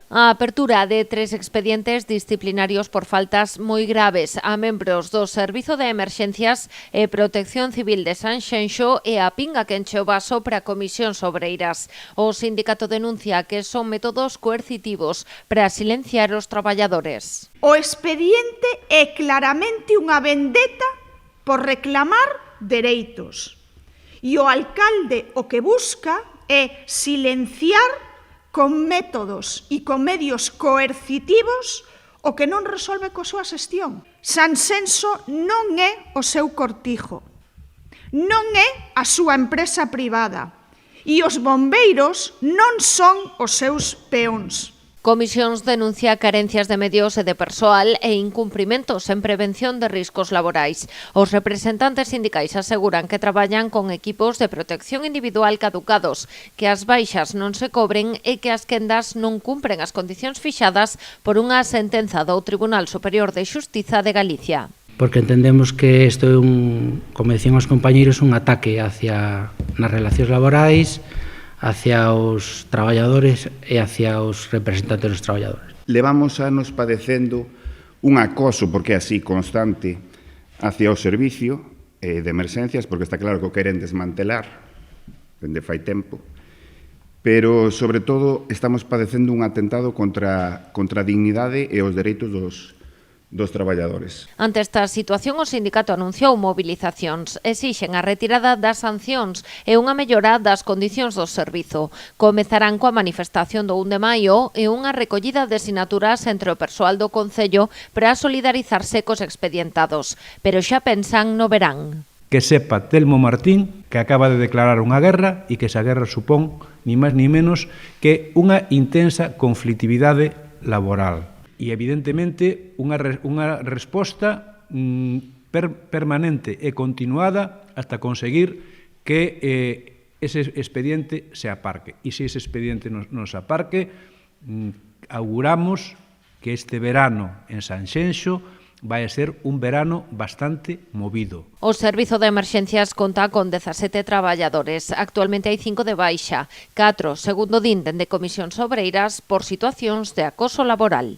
A apertura de 3 expedientes disciplinarios por faltas moi graves a membros do Servizo de Emerxencias e Protección Civil de Sanxenxo e a pinga que enche o vaso para comisións obreiras. O sindicato denuncia que son métodos coercitivos para silenciar os traballadores. O expediente é claramente unha vendetta por reclamar dereitos. E o alcalde o que busca é silenciar con métodos e con medios coercitivos o que non resolve coa súa xestión. Sanxenxo non é o seu cortijo, non é a súa empresa privada e os bombeiros non son os seus peóns. Comisións denuncia carencias de medios e de persoal e incumprimentos en prevención de riscos laborais. Os representantes sindicais aseguran que traballan con equipos de protección individual caducados, que as baixas non se cobren e que as quendas non cumpren as condicións fixadas por unha sentenza do Tribunal Superior de Xustiza de Galicia. Porque entendemos que isto é como decían os compañeiros, un ataque hacia nas relacións laborais, hacia os traballadores e hacia os representantes dos traballadores. Levamos anos padecendo un acoso, porque é así, constante, hacia o servicio de emerxencias, porque está claro que o queren desmantelar, dende fai tempo, pero, sobre todo, estamos padecendo un atentado contra a dignidade e os dereitos dos traballadores. Ante esta situación, o sindicato anunciou mobilizacións. Exixen a retirada das sancións e unha mellora das condicións do servizo. Comezarán coa manifestación do 1 de maio e unha recollida de sinaturas entre o persoal do Concello para solidarizarse cos expedientados. Pero xa pensan no verán. Que sepa Telmo Martín que acaba de declarar unha guerra e que esa guerra supón, ni máis ni menos, que unha intensa conflitividade laboral. E, evidentemente, unha resposta permanente e continuada hasta conseguir que ese expediente se aparque. E se ese expediente non se aparque, auguramos que este verano en Sanxenxo vai a ser un verano bastante movido. O Servizo de Emerxencias conta con 17 traballadores. Actualmente hai 5 de baixa, 4, segundo din dende Comisións Obreiras, por situacións de acoso laboral.